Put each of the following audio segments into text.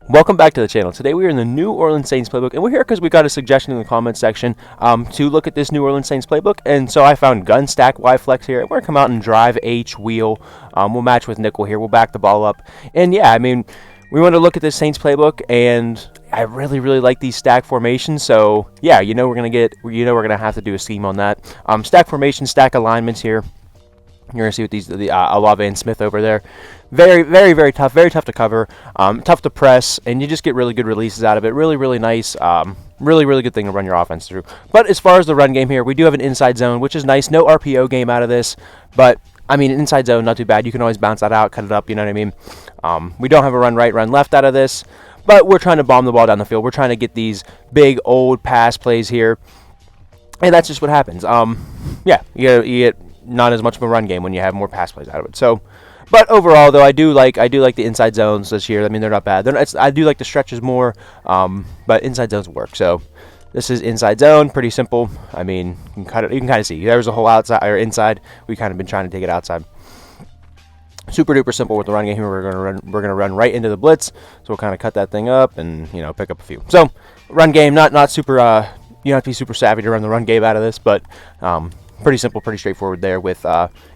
Welcome back to the channel. Today we are in the New Orleans Saints playbook, and we're here because we got a suggestion in the comments section to look at this New Orleans Saints playbook. And so I found gun stack Y flex here. We're gonna come out and drive H wheel. We'll match with nickel here. We'll back the ball up, and yeah, I mean, we want to look at this Saints playbook, and I really like these stack formations. So yeah, we're gonna have to do a scheme on that. Stack formation, stack alignments here. You're going to see with these, the Olave and Smith over there. Very tough. Very tough to cover. Tough to press. And you just get really good releases out of it. Really nice. Really good thing to run your offense through. But as far as the run game here, we do have an inside zone, which is nice. No RPO game out of this. But, I mean, inside zone, not too bad. You can always bounce that out, cut it up, you know what I mean? We don't have a run right, run left out of this. But we're trying to bomb the ball down the field. We're trying to get these big, old pass plays here. And that's just what happens. Yeah, you get not as much of a run game when you have more pass plays out of it. So, but overall though, I do like the inside zones this year. I mean, they're not bad. I do like the stretches more, but inside zones work. So this is inside zone, pretty simple. I mean, you can kind of see there's a whole outside or inside. We kind of been trying to take it outside. Super duper simple with the run game here. We're gonna run right into the blitz. So we'll kind of cut that thing up and pick up a few. So run game, not super. You don't have to be super savvy to run the run game out of this, but pretty simple, pretty straightforward there with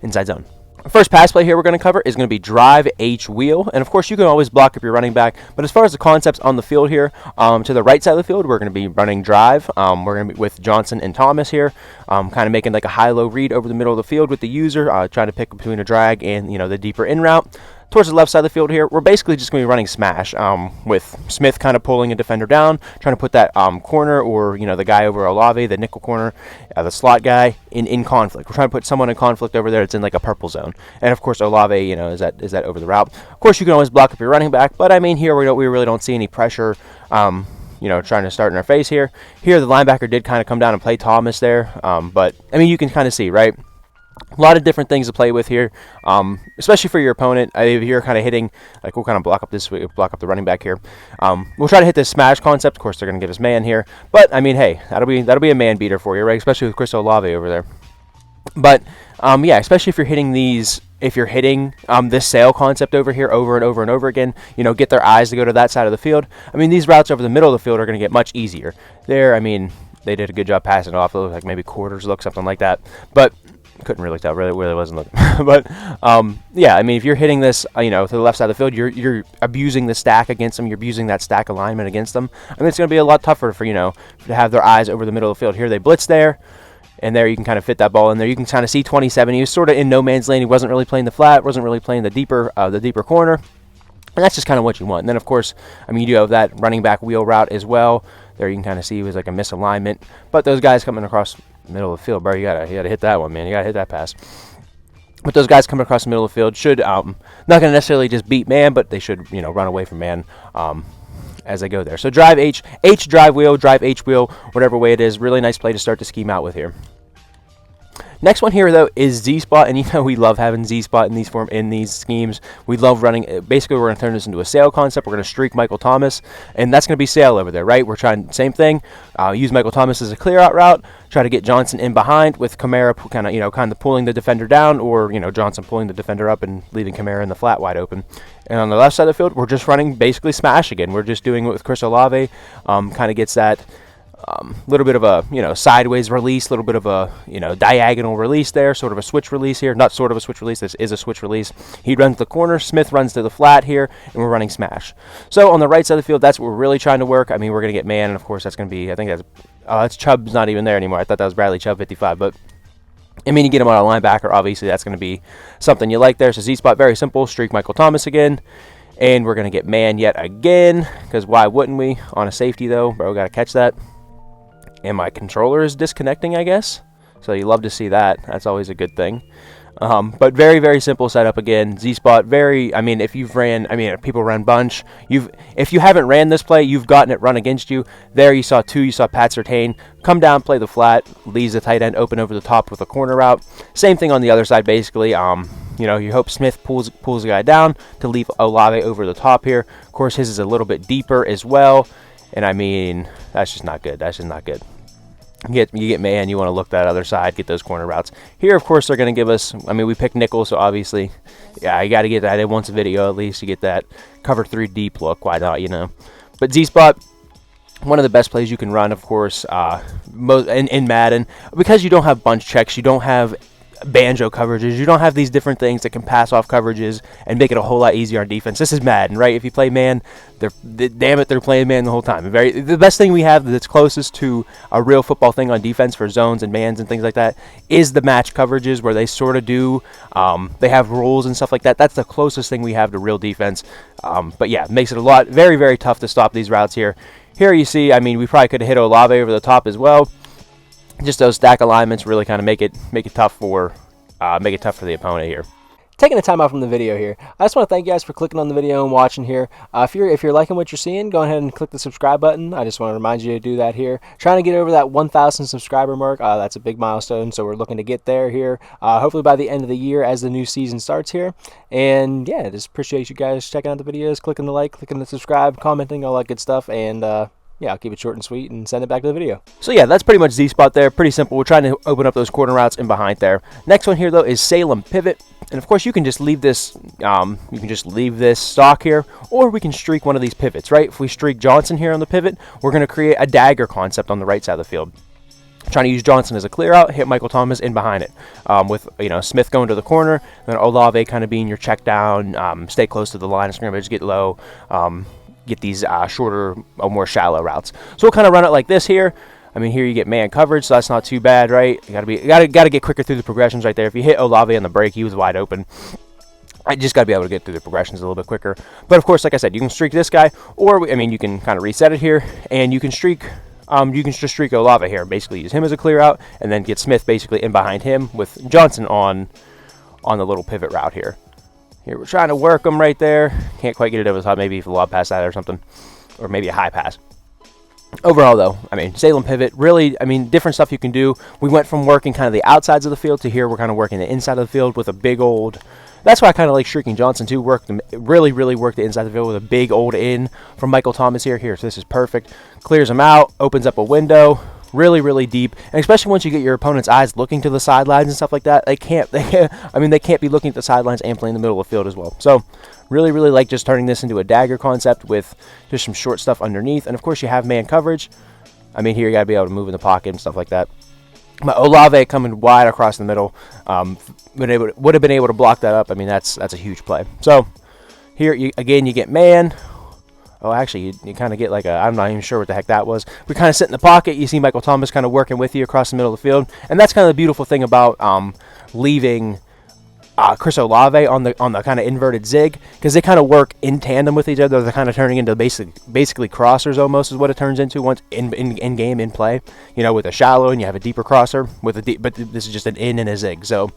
inside zone. First pass play here we're going to cover is going to be drive H wheel. And of course, you can always block up your running back. But as far as the concepts on the field here, to the right side of the field, we're going to be running drive. We're going to be with Johnson and Thomas here, kind of making like a high-low read over the middle of the field with the user, trying to pick between a drag and, the deeper in route. Towards the left side of the field here, we're basically just going to be running smash with Smith kind of pulling a defender down, trying to put that corner or, the guy over Olave, the nickel corner, the slot guy, in conflict. We're trying to put someone in conflict over there that's in like a purple zone. And, of course, Olave, is that over the route. Of course, you can always block up your running back, but, I mean, here we really don't see any pressure, trying to start in our face here. Here, the linebacker did kind of come down and play Thomas there, but, I mean, you can kind of see, right? A lot of different things to play with here, especially for your opponent. If you're kind of hitting, like we'll kind of block up the running back here. We'll try to hit this smash concept. Of course, they're going to give us man here, but I mean, hey, that'll be a man beater for you, right? Especially with Chris Olave over there. But yeah, especially if you're hitting these. If you're hitting this sail concept over here over and over again, get their eyes to go to that side of the field. I mean, these routes over the middle of the field are going to get much easier. There, I mean, they did a good job passing it off. It looked like maybe quarters look, something like that. But couldn't really tell, really wasn't looking. But yeah, I mean, if you're hitting this, to the left side of the field, you're abusing the stack against them. You're abusing that stack alignment against them. I mean, it's going to be a lot tougher for to have their eyes over the middle of the field. Here they blitz there, and there you can kind of fit that ball in there. You can kind of see 27. He was sort of in no man's lane. He wasn't really playing the flat, wasn't really playing the deeper corner. And that's just kind of what you want. And then, of course, I mean, you do have that running back wheel route as well. There you can kind of see it was like a misalignment. But those guys coming across the middle of the field, bro, you gotta hit that one, man. You gotta hit that pass. But those guys coming across the middle of the field should, not going to necessarily just beat man, but they should, run away from man as they go there. So drive H drive wheel, drive H wheel, whatever way it is. Really nice play to start the scheme out with here. Next one here, though, is Z-Spot, and we love having Z-Spot in these schemes. We love running. Basically, we're going to turn this into a sail concept. We're going to streak Michael Thomas, and that's going to be sail over there, right? We're trying same thing. Use Michael Thomas as a clear-out route. Try to get Johnson in behind with Kamara kind of pulling the defender down, or Johnson pulling the defender up and leaving Kamara in the flat wide open. And on the left side of the field, we're just running basically smash again. We're just doing it with Chris Olave. Kind of gets that. Little bit of a sideways release, little bit of a diagonal release there, sort of a switch release here. Not sort of a switch release, this is a switch release. He runs the corner, Smith runs to the flat here, and we're running smash. So on the right side of the field, that's what we're really trying to work. I mean, we're going to get man, and of course that's going to be, I think that's Chubb's not even there anymore. I thought that was Bradley Chubb 55, but I mean, you get him on a linebacker, obviously that's going to be something you like there. So Z-Spot, very simple, streak Michael Thomas again. And we're going to get man yet again, because why wouldn't we? On a safety though, bro, got to catch that. And my controller is disconnecting, I guess. So you love to see that. That's always a good thing. But very simple setup again. Z-Spot, if people ran bunch. If you haven't ran this play, you've gotten it run against you. There you saw Pat Surtain come down, play the flat, leaves the tight end open over the top with a corner route. Same thing on the other side, basically. You hope Smith pulls the guy down to leave Olave over the top here. Of course, his is a little bit deeper as well. And I mean, that's just not good. You get man, you want to look that other side, get those corner routes. Here, of course, they're going to give us, I mean, we picked nickel, so obviously, yeah, you got to get that in once a video at least. You get that cover 3 deep look, why not, you know. But Z-spot, one of the best plays you can run, of course, in Madden, because you don't have bunch checks, you don't have banjo coverages, you don't have these different things that can pass off coverages and make it a whole lot easier on defense. This is Madden, right? If you play man, damn it, they're playing man the whole time. The best thing we have that's closest to a real football thing on defense for zones and mans and things like that is the match coverages, where they sort of do, they have rules and stuff like that. That's the closest thing we have to real defense. But yeah, it makes it a lot, very, very tough to stop these routes here. Here you see, I mean, we probably could have hit Olave over the top as well. Just those stack alignments really kind of make it tough for the opponent here. Taking the time out from the video here, I just want to thank you guys for clicking on the video and watching here. If you're liking what you're seeing, go ahead and click the subscribe button. I just want to remind you to do that here. Trying to get over that 1,000 subscriber mark. That's a big milestone, so we're looking to get there here. Hopefully by the end of the year as the new season starts here. And yeah, just appreciate you guys checking out the videos, clicking the like, clicking the subscribe, commenting, all that good stuff. And yeah, I'll keep it short and sweet and send it back to the video. So yeah, that's pretty much Z-spot there. Pretty simple. We're trying to open up those corner routes in behind there. Next one here though is Salem Pivot. And of course you can just leave this stock here, or we can streak one of these pivots, right? If we streak Johnson here on the pivot, we're going to create a dagger concept on the right side of the field. Trying to use Johnson as a clear out, hit Michael Thomas in behind it, with Smith going to the corner, and then Olave kind of being your check down, stay close to the line of scrimmage, get low, get these shorter, more shallow routes. So we'll kind of run it like this here. I mean, here you get man coverage, so that's not too bad, right? You gotta get quicker through the progressions right there. If you hit Olave on the break, he was wide open. I just gotta be able to get through the progressions a little bit quicker. But of course, like I said, you can streak this guy, or I mean, you can kind of reset it here, and you can streak. You can just streak Olave here. Basically, use him as a clear out, and then get Smith basically in behind him with Johnson on the little pivot route here. Here we're trying to work them right there. Can't quite get it over the top. Maybe if a lob pass that or something, or maybe a high pass. Overall, though, I mean, Salem Pivot, really, I mean, different stuff you can do. We went from working kind of the outsides of the field to here we're kind of working the inside of the field with a big old. That's why I kind of like streaking Johnson too. Really worked the inside of the field with a big old in from Michael Thomas here. So this is perfect. Clears him out, opens up a window. Really deep, and especially once you get your opponent's eyes looking to the sidelines and stuff like that, they can't be looking at the sidelines and playing in the middle of the field as well. So really like just turning this into a dagger concept with just some short stuff underneath, and of course you have man coverage. I mean, here you gotta be able to move in the pocket and stuff like that. But Olave coming wide across the middle, would have been able to block that up. I mean, that's a huge play. So here you get man. Oh, actually, you kind of get like I'm not even sure what the heck that was. We kind of sit in the pocket. You see Michael Thomas kind of working with you across the middle of the field. And that's kind of the beautiful thing about leaving Chris Olave on the kind of inverted zig, because they kind of work in tandem with each other. They're kind of turning into basically crossers almost is what it turns into once in game, in play. You know, with a shallow and you have a deeper crosser, with a deep, but this is just an in and a zig. So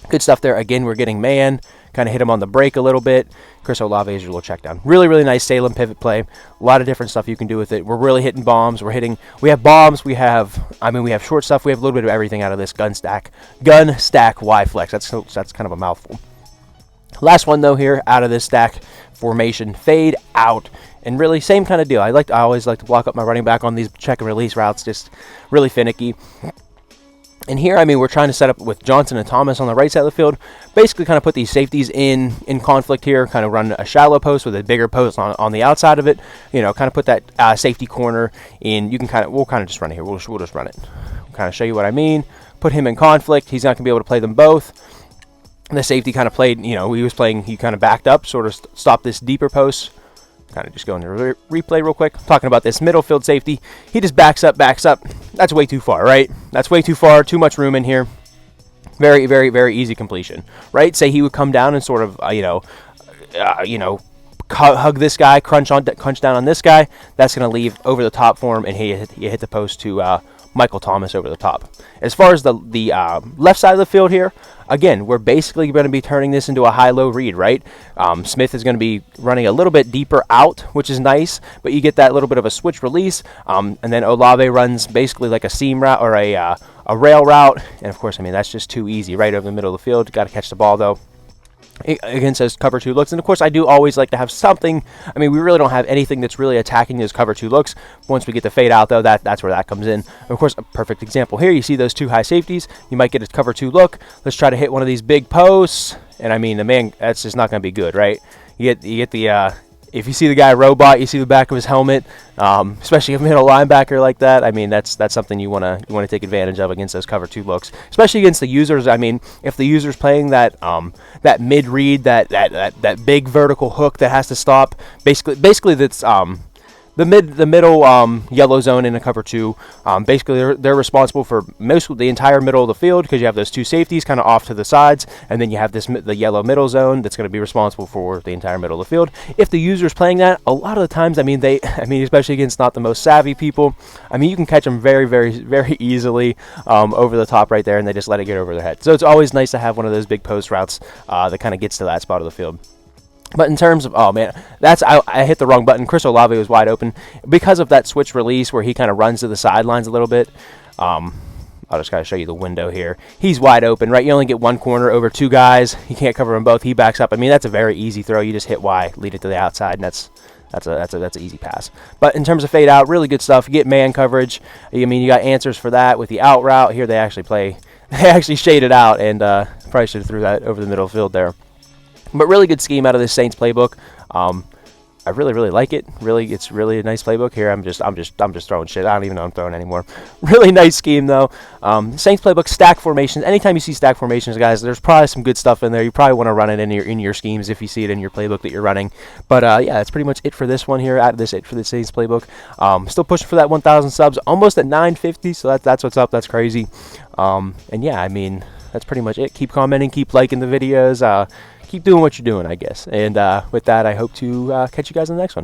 good stuff there. Again, we're getting man. Kind of hit him on the break a little bit. Chris Olave is your little check down. Really nice Salem Pivot play. A lot of different stuff you can do with it. We're really hitting bombs. We have bombs. We have short stuff. We have a little bit of everything out of this gun stack Y flex. That's kind of a mouthful. Last one though here out of this stack formation, fade out. And really same kind of deal. I always like to block up my running back on these check and release routes. Just really finicky. And here, I mean, we're trying to set up with Johnson and Thomas on the right side of the field. Basically, kind of put these safeties in conflict here. Kind of run a shallow post with a bigger post on the outside of it. You know, kind of put that safety corner in. We'll kind of just run it here. We'll just run it. We'll kind of show you what I mean. Put him in conflict. He's not going to be able to play them both. The safety kind of played, he kind of backed up, sort of stopped this deeper post. Kind of just go into replay real quick. Talking about this middle field safety. He just backs up. That's way too far, right? That's way too far. Too much room in here. Very easy completion, right? Say he would come down and sort of, hug this guy, crunch down on this guy. That's going to leave over the top for him, and he hit the post to Michael Thomas over the top. As far as the left side of the field here, again, we're basically going to be turning this into a high-low read, right? Smith is going to be running a little bit deeper out, which is nice, but you get that little bit of a switch release, and then Olave runs basically like a seam route or a rail route, and of course, I mean, that's just too easy, right over the middle of the field. Got to catch the ball, though. against those cover 2 looks. And of course, I do always like to have something. I mean, we really don't have anything that's really attacking those cover 2 looks. Once we get the fade out, though, that's where that comes in. Of course, a perfect example here, you see those 2 high safeties. You might get a cover 2 look. Let's try to hit one of these big posts. And I mean, the man, that's just not going to be good, right? You get the if you see the guy robot, you see the back of his helmet, especially a middle linebacker like that. I mean, that's something you want to take advantage of against those cover 2 looks, especially against the users. I mean, if the user's playing that that mid read, that big vertical hook that has to stop, basically that's the middle yellow zone in a cover 2. Basically, they're responsible for most of the entire middle of the field, because you have those 2 safeties kind of off to the sides, and then you have the yellow middle zone that's going to be responsible for the entire middle of the field. If the user's playing that, a lot of the times, I mean, especially against not the most savvy people, I mean, you can catch them very, very, very easily over the top right there, and they just let it get over their head. So it's always nice to have one of those big post routes that kind of gets to that spot of the field. But in terms of, oh man, I hit the wrong button. Chris Olave was wide open because of that switch release where he kind of runs to the sidelines a little bit. I'll just kind of show you the window here. He's wide open, right? You only get one corner over 2 guys. You can't cover them both. He backs up. I mean, that's a very easy throw. You just hit Y, lead it to the outside, and that's an easy pass. But in terms of fade out, really good stuff. You get man coverage. I mean, you got answers for that with the out route. Here they actually shade it out, and probably should have threw that over the middle of the field there. But really good scheme out of this Saints playbook. I really like it. It's really a nice playbook here. I'm just throwing shit. I don't even know I'm throwing anymore. Really nice scheme though. Saints playbook, stack formations. Anytime you see stack formations, guys, there's probably some good stuff in there. You probably want to run it in your schemes if you see it in your playbook that you're running. But yeah, that's pretty much it for this one here. It for the Saints playbook. Still pushing for that 1,000 subs, almost at 950. So that's what's up. That's crazy. And yeah, I mean, that's pretty much it. Keep commenting, keep liking the videos. Keep doing what you're doing, I guess. And with that, I hope to catch you guys in the next one.